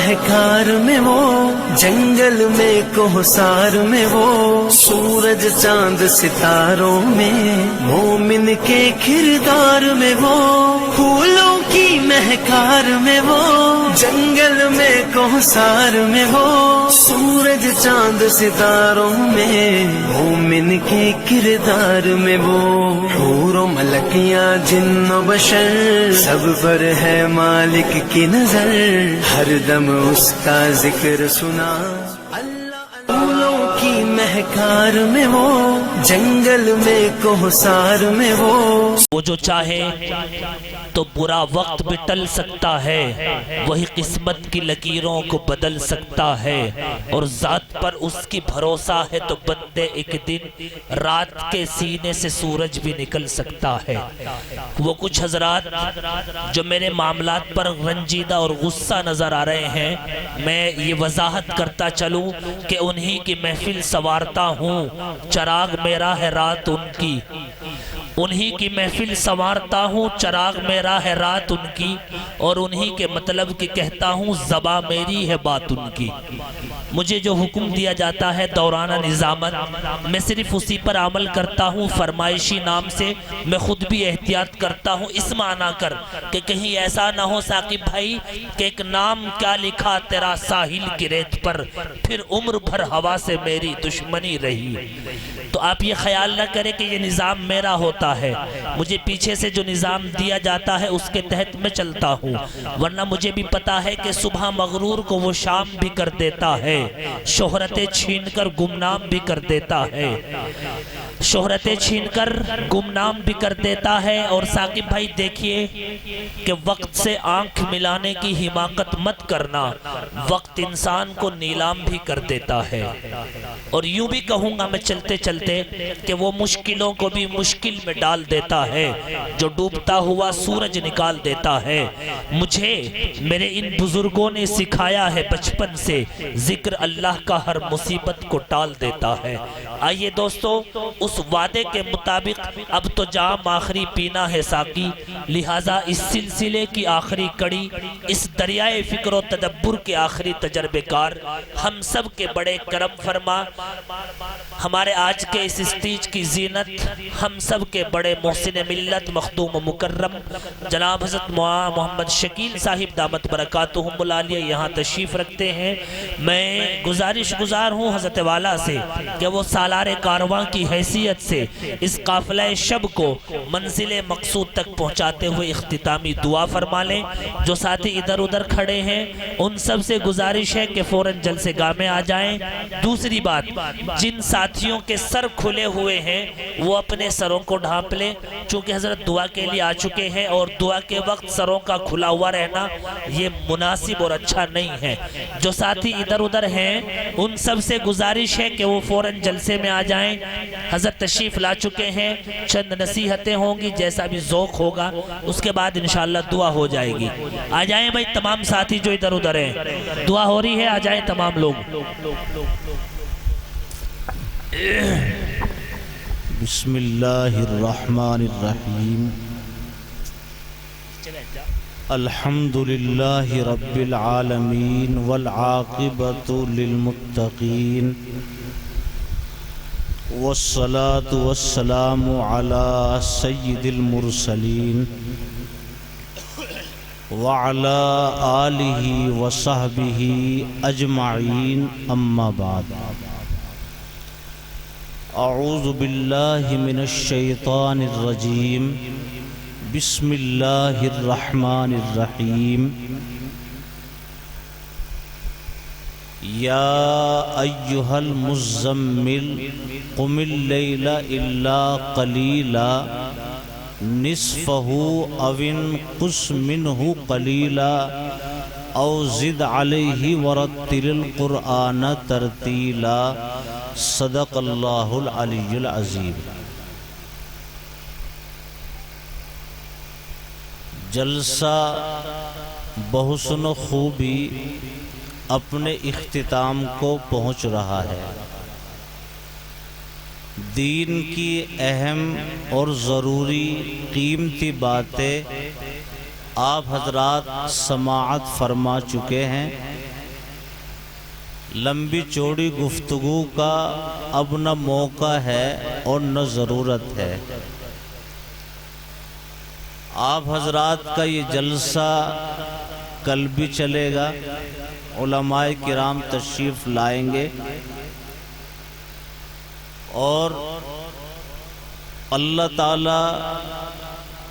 مہکار میں وہ، جنگل میں کوہسار میں وہ، سورج چاند ستاروں میں، مومن کے کردار میں وہ، پھولوں کی مہکار میں وہ، جنگل میں کوہسار میں وہ، سورج چاند ستاروں میں، مومن کے کردار میں وہ، حور و ملکیاں جن و بشر سب پر ہے مالک کی نظر، ہر دم اس کا ذکر سنا پھولوں کی مہکار میں وہ، جنگل میں کوہسار میں وہ جو چاہے تو برا وقت بھی ٹل سکتا ہے، وہی قسمت کی لکیروں کو بدل سکتا ہے، اور ذات پر اس کی بھروسہ ہے تو بندے ایک دن رات کے سینے سے سورج بھی نکل سکتا ہے۔ وہ کچھ حضرات جو میرے معاملات پر رنجیدہ اور غصہ نظر آ رہے ہیں، میں یہ وضاحت کرتا چلوں کہ انہی کی محفل سنوارتا ہوں، چراغ میرا ہے رات ان کی، انہی کی محفل سنوارتا ہوں، چراغ میرا ہے رات ان کی، اور انہی کے مطلب کی کہتا ہوں، زباں میری ہے بات ان کی۔ مجھے جو حکم دیا جاتا ہے دوران نظامت، میں صرف اسی پر عمل کرتا ہوں، فرمائشی نام سے میں خود بھی احتیاط کرتا ہوں، اس معنی کر کہ کہیں ایسا نہ ہو ثاقب بھائی کہ ایک نام کیا لکھا تیرا ساحل کی ریت پر، پھر عمر بھر ہوا سے میری دشمنی رہی۔ تو آپ یہ خیال نہ کریں کہ یہ نظام میرا ہوتا ہے، مجھے پیچھے سے جو نظام دیا جاتا ہے اس کے تحت میں چلتا ہوں، ورنہ مجھے بھی پتا ہے کہ صبح مغرور کو وہ شام بھی کر دیتا ہے، شہرتیں چھین کر گمنام بھی کر دیتا ہے، شہرتیں چھین کر گمنام بھی کر دیتا ہے۔ اور ثاقب بھائی دیکھیے کہ وقت سے آنکھ ملانے کی حماقت مت کرنا، وقت انسان کو نیلام بھی کر دیتا ہے، اور یوں بھی کہوں گا میں چلتے چلتے کہ وہ مشکلوں کو بھی مشکل میں ڈال دیتا ہے، جو ڈوبتا ہوا سورج نکال دیتا ہے۔ مجھے میرے ان بزرگوں نے سکھایا ہے بچپن سے، ذکر اللہ کا ہر مصیبت کو ٹال دیتا ہے۔ آئیے دوستو اس وعدے کے مطابق اب تو جام آخری پینا ہے ساقی، لہٰذا اس سلسلے کی آخری کڑی، اس دریائے فکر و تدبر کے آخری تجربے کار، ہم سب کے بڑے کرم فرما، ہمارے آج کے اس اسٹیج کی زینت، ہم سب کے بڑے محسن ملت مخدوم و مکرم جناب حضرت محمد شکیل صاحب دامت برکاتہم العالیہ یہاں تشریف رکھتے ہیں۔ میں گزارش گزار ہوں حضرت والا سے کہ وہ سالار کارواں کی حیثیت سے اس قافلہ شب کو منزل مقصود تک پہنچاتے ہوئے اختتامی دعا فرما لیں۔ جو ساتھی ادھر ادھر کھڑے ہیں ان سب سے گزارش ہے کہ فوراً جلسے گاہ میں آ جائیں۔ دوسری بات، جن ساتھیوں کے سر کھلے ہوئے ہیں وہ اپنے سروں کو ڈھانپ لیں، چونکہ حضرت دعا کے لیے آ چکے ہیں، اور دعا کے وقت سروں کا کھلا ہوا رہنا یہ مناسب اور اچھا نہیں ہے۔ جو ساتھی ادھر ادھر ہیں ان سب سے گزارش ہے کہ وہ فوراً جلسے میں آ جائیں۔ حضرت تشریف لا چکے ہیں، چند نصیحتیں ہوں گی، جیسا بھی ذوق ہوگا اس کے بعد انشاءاللہ دعا ہو جائے گی۔ آ جائیں بھائی تمام ساتھی جو ادھر ادھر ہیں، دعا ہو رہی ہے، آ جائیں تمام لوگ۔ بسم اللہ الرحمن الرحیم، الحمد للہ رب العالمین والعاقبۃ للمتقین، والصلاة والسلام علی سید المرسلین وعلی آلہ وصحبہ اجمعین، اما بعد۔ اعوذ باللہ من الشیطان الرجیم، بسم اللہ الرحمن الرحیم، یا ایہا المزمل قم اللیل الا قلیلا نصفہ او انقص منہ قلیلا او زد علیہ ورتل القرآن ترتیلا، صدق اللہ العلی العظیم۔ جلسہ بحسن و خوبی اپنے اختتام کو پہنچ رہا ہے۔ دین کی اہم اور ضروری قیمتی باتیں آپ حضرات سماعت فرما چکے ہیں، لمبی چوڑی گفتگو کا اب نہ موقع ہے اور نہ ضرورت ہے۔ آپ حضرات کا یہ جلسہ کل بھی چلے گا، علماء کرام تشریف لائیں گے، اور اللہ تعالی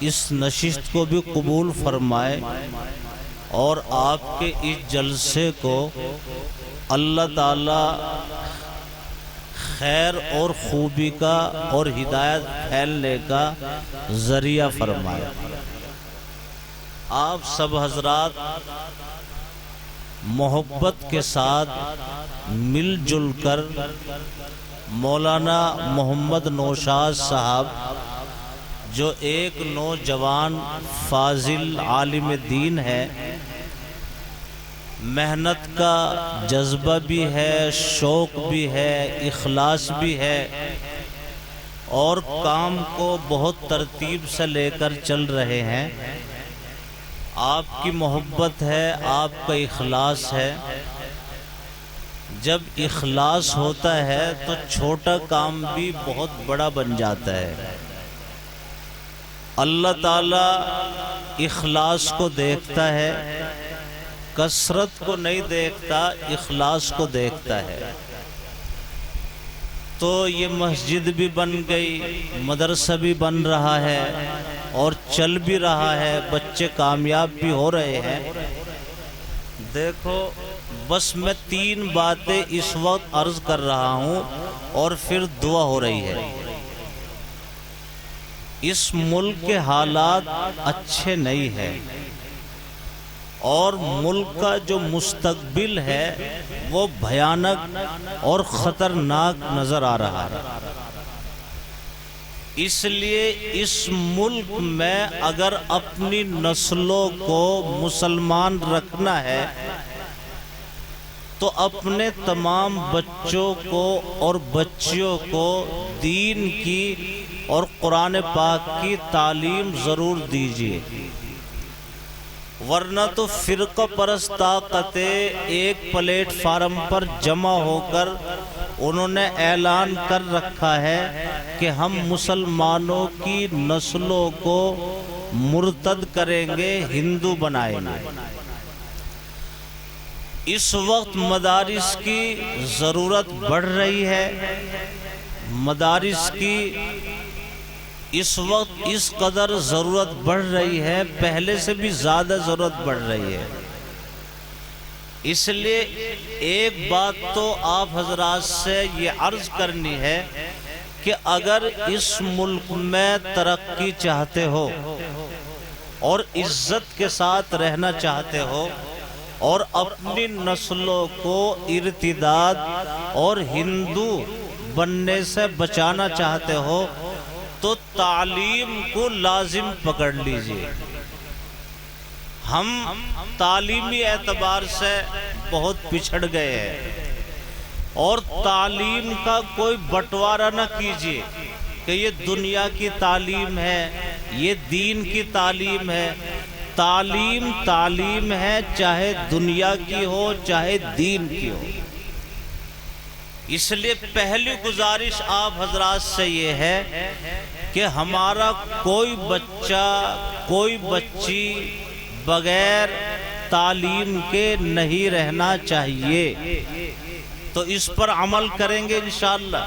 اس نشست کو بھی قبول فرمائے، اور آپ کے اس جلسے کو اللہ تعالی خیر اور خوبی کا اور ہدایت پھیلنے کا ذریعہ فرمائے۔ آپ سب حضرات محبت کے ساتھ مل جل کر مولانا محمد نوشاد صاحب، جو ایک نوجوان فاضل عالم دین ہے، محنت کا جذبہ بھی ہے، شوق بھی ہے، اخلاص بھی ہے، اور کام کو بہت ترتیب سے لے کر چل رہے ہیں۔ آپ کی محبت ہے، آپ کا اخلاص ہے۔ جب اخلاص ہوتا ہے تو چھوٹا کام بھی بہت بڑا بن جاتا ہے۔ اللہ تعالی اخلاص کو دیکھتا ہے، کثرت کو نہیں دیکھتا، اخلاص کو دیکھتا ہے۔ تو یہ مسجد بھی بن گئی، مدرسہ بھی بن رہا ہے اور چل بھی رہا ہے، بچے کامیاب بھی ہو رہے ہیں۔ دیکھو، بس میں 3 باتیں اس وقت عرض کر رہا ہوں اور پھر دعا ہو رہی ہے۔ اس ملک کے حالات اچھے نہیں ہیں، اور ملک کا جو مستقبل ہے وہ بھیانک اور خطرناک نظر آ رہا ہے۔ اس لیے اس ملک میں اگر اپنی نسلوں کو مسلمان رکھنا ہے تو اپنے تمام بچوں کو اور بچیوں کو دین کی اور قرآن پاک کی تعلیم ضرور دیجیے، ورنہ تو فرقہ پرست طاقتیں ایک پلیٹ فارم پر جمع ہو کر انہوں نے اعلان کر رکھا ہے کہ ہم مسلمانوں کی نسلوں کو مرتد کریں گے، ہندو بنائیں گے۔ اس وقت مدارس کی ضرورت بڑھ رہی ہے، مدارس کی اس وقت اس قدر ضرورت بڑھ رہی ہے، پہلے سے بھی زیادہ ضرورت بڑھ رہی ہے۔ اس لیے ایک بات تو آپ حضرات سے یہ عرض کرنی ہے کہ اگر اس ملک میں ترقی چاہتے ہو اور عزت کے ساتھ رہنا چاہتے ہو اور اپنی نسلوں کو ارتداد اور ہندو بننے سے بچانا چاہتے ہو تو تعلیم کو لازم پکڑ لیجئے۔ ہم تعلیمی اعتبار سے بہت پچھڑ گئے ہیں، اور تعلیم کا کوئی بٹوارہ نہ کیجئے کہ یہ دنیا کی تعلیم ہے، یہ دین کی تعلیم ہے۔ تعلیم تعلیم ہے، چاہے دنیا کی ہو چاہے دین کی ہو۔ اس لیے پہلی گزارش آپ حضرات سے یہ ہے کہ ہمارا کوئی بچہ کوئی بچی بغیر تعلیم کے نہیں رہنا چاہیے۔ تو اس پر عمل کریں گے انشاءاللہ۔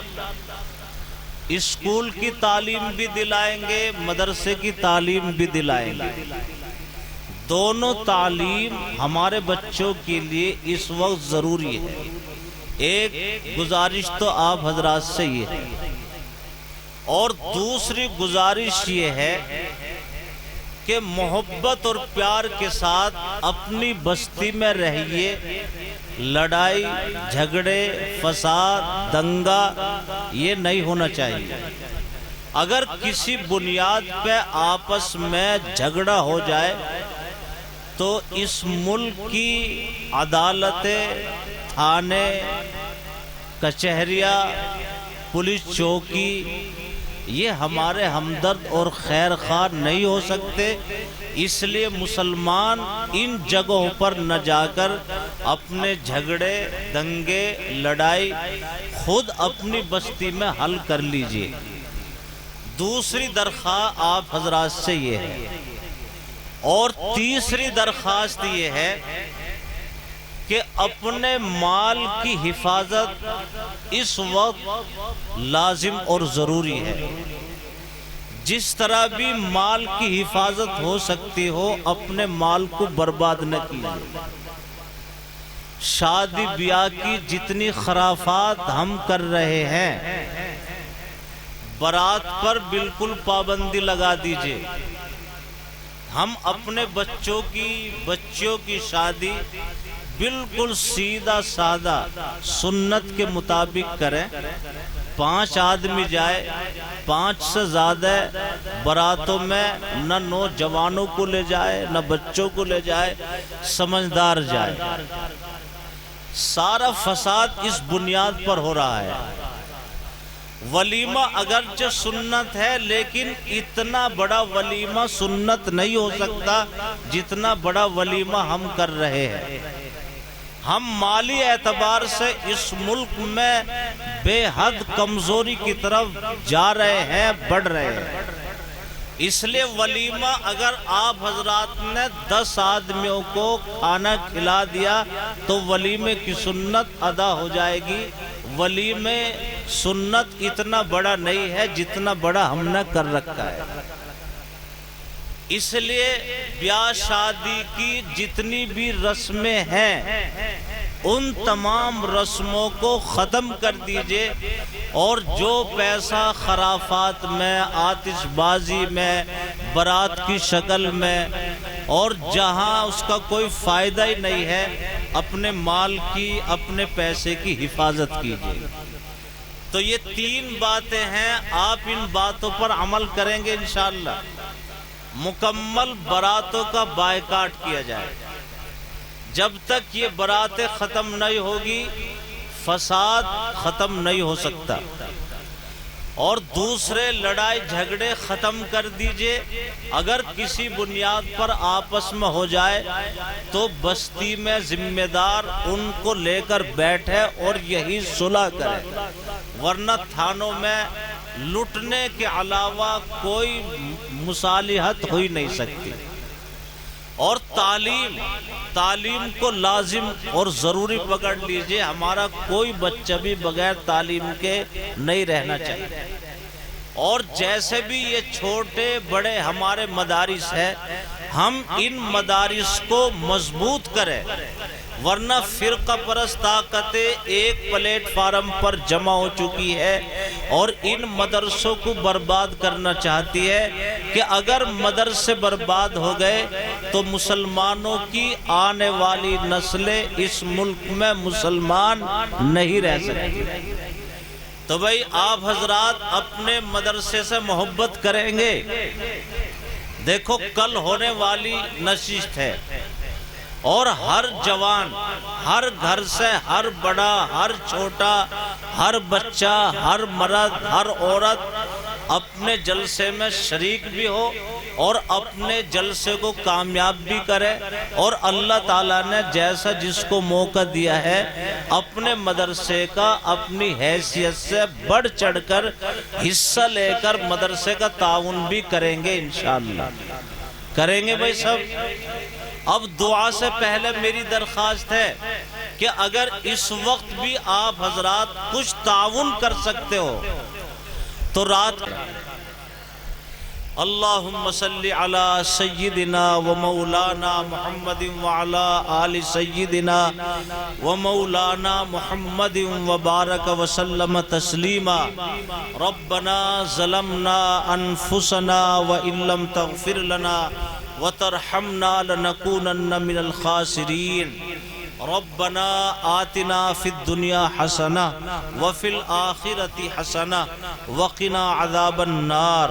اسکول کی تعلیم بھی دلائیں گے، مدرسے کی تعلیم بھی دلائیں گے۔ دونوں تعلیم ہمارے بچوں کے لیے اس وقت ضروری ہے۔ ایک گزارش تو آپ حضرات سے یہ ہے، اور دوسری گزارش یہ ہے کہ محبت اور پیار کے ساتھ اپنی بستی میں رہیے۔ لڑائی جھگڑے فساد دنگا یہ نہیں ہونا چاہیے۔ اگر کسی بنیاد پہ آپس میں جھگڑا ہو جائے تو اس ملک کی عدالتیں، تھانے، کچہریاں، پولیس چوکی یہ ہمارے ہمدرد اور خیر خواہ نہیں ہو سکتے، اس لیے مسلمان ان جگہوں پر نہ جا کر اپنے جھگڑے، دنگے، لڑائی خود اپنی بستی میں حل کر لیجئے۔ دوسری درخواست آپ حضرات سے یہ ہے، اور تیسری درخواست یہ ہے کہ اپنے مال کی حفاظت اس وقت لازم اور ضروری ہے۔ جس طرح بھی مال کی حفاظت ہو سکتی ہو، اپنے مال کو برباد نہ کیجیے۔ شادی بیاہ کی جتنی خرافات ہم کر رہے ہیں، بارات پر بالکل پابندی لگا دیجئے۔ ہم اپنے بچیوں کی شادی بالکل سیدھا سادہ سنت کے مطابق کریں۔ 5 آدمی جائے، 5 سے زیادہ باراتوں میں نہ نوجوانوں کو لے جائے نہ بچوں کو لے جائے، سمجھدار جائے۔ سارا فساد اس بنیاد پر ہو رہا ہے۔ ولیمہ اگرچہ سنت ہے، لیکن اتنا بڑا ولیمہ سنت نہیں ہو سکتا جتنا بڑا ولیمہ ہم کر رہے ہیں۔ ہم مالی اعتبار سے اس ملک میں بے حد کمزوری کی طرف جا رہے ہیں، بڑھ رہے ہیں۔ اس لیے ولیمہ اگر آپ حضرات نے 10 آدمیوں کو کھانا کھلا دیا تو ولیمے کی سنت ادا ہو جائے گی۔ ولیمے سنت اتنا بڑا نہیں ہے جتنا بڑا ہم نے کر رکھا ہے۔ اس لیے بیاہ شادی کی جتنی بھی رسمیں ہیں، ان تمام رسموں کو ختم کر دیجئے، اور جو پیسہ خرافات میں، آتش بازی میں، بارات کی شکل میں، اور جہاں اس کا کوئی فائدہ ہی نہیں ہے، اپنے مال کی، اپنے پیسے کی حفاظت کیجئے۔ تو یہ 3 باتیں ہیں، آپ ان باتوں پر عمل کریں گے انشاءاللہ۔ مکمل باراتوں کا بائیکاٹ کیا جائے۔ جب تک یہ باراتیں ختم نہیں ہوگی، فساد ختم نہیں ہو سکتا۔ اور دوسرے لڑائی جھگڑے ختم کر دیجئے۔ اگر کسی بنیاد پر آپس میں ہو جائے تو بستی میں ذمہ دار ان کو لے کر بیٹھے اور یہی صلح کرے، ورنہ تھانوں میں لٹنے کے علاوہ کوئی مصالحت ہو ہی نہیں سکتی۔ اور تعلیم کو لازم اور ضروری پکڑ لیجئے۔ ہمارا کوئی بچہ بھی بغیر تعلیم کے نہیں رہنا چاہیے۔ اور جیسے بھی یہ چھوٹے بڑے ہمارے مدارس ہیں، ہم ان مدارس کو مضبوط کریں، ورنہ فرقہ پرست طاقتیں ایک پلیٹ فارم پر جمع ہو چکی ہے اور ان مدرسوں کو برباد کرنا چاہتی ہے کہ اگر مدرسے برباد ہو گئے تو مسلمانوں کی آنے والی نسلیں اس ملک میں مسلمان نہیں رہ سکتی۔ تو بھئی آپ حضرات اپنے مدرسے سے محبت کریں گے۔ دیکھو کل ہونے والی نشست ہے، اور ہر جوان، ہر گھر سے ہر بڑا، ہر چھوٹا، ہر بچہ، ہر مرد، ہر عورت اپنے جلسے میں شریک بھی ہو اور اپنے جلسے کو کامیاب بھی کرے، اور اللہ تعالیٰ نے جیسا جس کو موقع دیا ہے اپنے مدرسے کا اپنی حیثیت سے بڑھ چڑھ کر حصہ لے کر مدرسے کا تعاون بھی کریں گے انشاءاللہ۔ کریں گے بھائی سب۔ اب دعا سے پہلے میری درخواست ہے کہ اگر اس وقت بھی آپ حضرات کچھ تعاون کر سکتے ہو تو رات اللہم صلی علی سیدنا و مولانا محمد وعلا آل سیدنا و مولانا محمد وبارک وسلم تسلیما۔ ربنا ظلمنا انفسنا وان لم تغفر لنا وترحمنا لنکونن من الخاسرین۔ ربنا آتنا فی الدنیا حسنہ وفی الآخرۃ حسنہ وقنا عذاب النار۔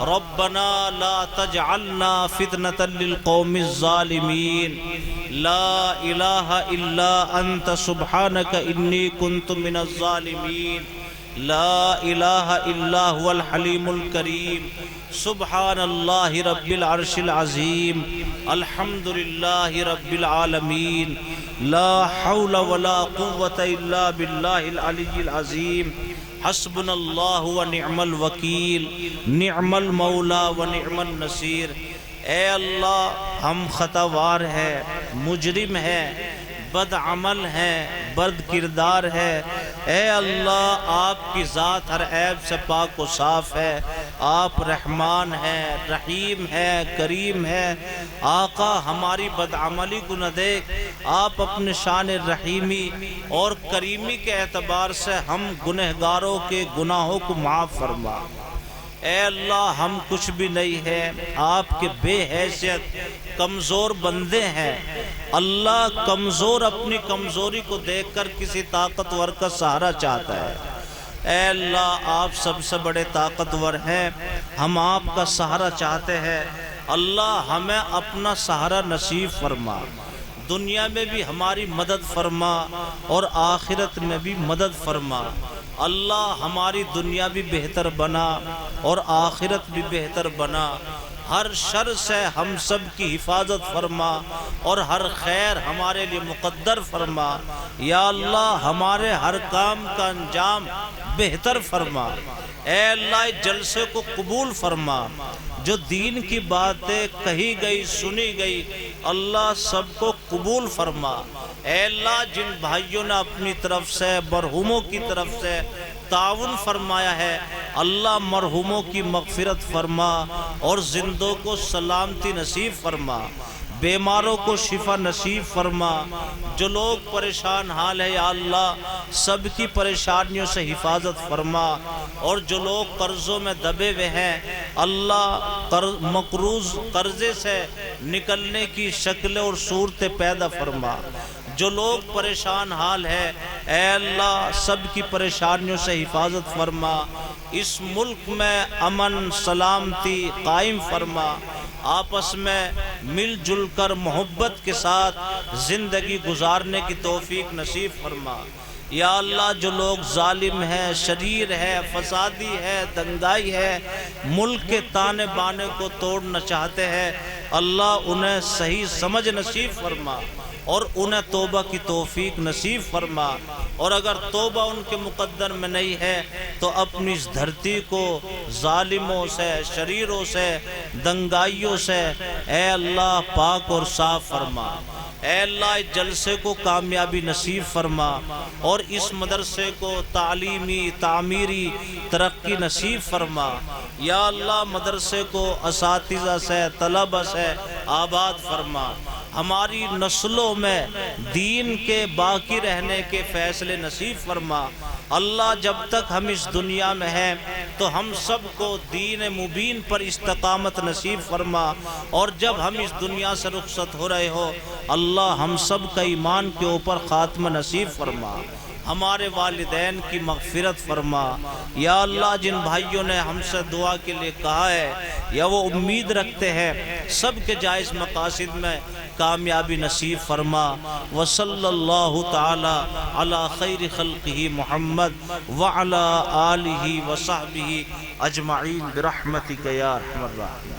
ربنا لا تجعلنا فتنة للقوم الظالمین۔ لا الہ الا انت سبحانک انی کنت من الظالمین۔ لا الہ الا هو الحلیم الکریم سبحان اللہ رب العرش العظیم الحمدللہ رب العالمین لا حول ولا قوة الا باللہ العلی العظیم حسبنا اللہ ونعم الوکیل نعم المولا ونعم النصیر۔ اے اللہ ہم خطاوار ہیں، مجرم ہیں، بد عمل ہیں، بد کردار ہے۔ اے اللہ آپ کی ذات ہر عیب سے پاک و صاف ہے، آپ رحمان ہیں، رحیم ہیں، کریم ہیں۔ آقا ہماری بد عملی کو نہ دیکھ، آپ اپنے شان رحیمی اور کریمی کے اعتبار سے ہم گنہگاروں کے گناہوں کو معاف فرما۔ اے اللہ ہم کچھ بھی نہیں ہے، آپ کے بے حیثیت کمزور بندے ہیں۔ اللہ کمزور اپنی کمزوری کو دیکھ کر کسی طاقتور کا سہارا چاہتا ہے۔ اے اللہ آپ سب سے بڑے طاقتور ہیں، ہم آپ کا سہارا چاہتے ہیں۔ اللہ ہمیں اپنا سہارا نصیب فرما، دنیا میں بھی ہماری مدد فرما اور آخرت میں بھی مدد فرما۔ اللہ ہماری دنیا بھی بہتر بنا اور آخرت بھی بہتر بنا۔ ہر شر سے ہم سب کی حفاظت فرما اور ہر خیر ہمارے لیے مقدر فرما۔ یا اللہ ہمارے ہر کام کا انجام بہتر فرما۔ اے اللہ اس جلسے کو قبول فرما، جو دین کی باتیں کہی گئی سنی گئی اللہ سب کو قبول فرما۔ اے اللہ جن بھائیوں نے اپنی طرف سے مرحوموں کی طرف سے تعاون فرمایا ہے، اللہ مرحوموں کی مغفرت فرما اور زندوں کو سلامتی نصیب فرما، بیماروں کو شفا نصیب فرما۔ جو لوگ پریشان حال ہے یا اللہ سب کی پریشانیوں سے حفاظت فرما، اور جو لوگ قرضوں میں دبے ہوئے ہیں اللہ مقروض قرضے سے نکلنے کی شکلیں اور صورتیں پیدا فرما۔ جو لوگ پریشان حال ہے اے اللہ سب کی پریشانیوں سے حفاظت فرما۔ اس ملک میں امن سلامتی قائم فرما، آپس میں مل جل کر محبت کے ساتھ زندگی گزارنے کی توفیق نصیب فرما۔ یا اللہ جو لوگ ظالم ہیں، شریر ہے، فسادی ہے، دنگائی ہے، ملک کے تانے بانے کو توڑنا چاہتے ہیں، اللہ انہیں صحیح سمجھ نصیب فرما اور انہیں توبہ کی توفیق نصیب فرما۔ اور اگر توبہ ان کے مقدر میں نہیں ہے تو اپنی اس دھرتی کو ظالموں سے، شریروں سے، دنگائیوں سے اے اللہ پاک اور صاف فرما۔ اے اللہ اس جلسے کو کامیابی نصیب فرما اور اس مدرسے کو تعلیمی تعمیری ترقی نصیب فرما۔ یا اللہ مدرسے کو اساتذہ سے طلبہ سے آباد فرما، ہماری نسلوں میں دین کے باقی رہنے کے فیصلے نصیب فرما۔ اللہ جب تک ہم اس دنیا میں ہیں تو ہم سب کو دین مبین پر استقامت نصیب فرما، اور جب ہم اس دنیا سے رخصت ہو رہے ہو اللہ ہم سب کا ایمان کے اوپر خاتمہ نصیب فرما، ہمارے والدین کی مغفرت فرما۔ یا اللہ جن بھائیوں نے ہم سے دعا کے لیے کہا ہے یا وہ امید رکھتے ہیں سب کے جائز مقاصد میں کامیابی نصیب فرما۔ وصلی اللہ تعالی علی خیر خلقہ محمد وعلی آلہ وصحبہ اجمعین برحمتک یا ارحم الراحمین۔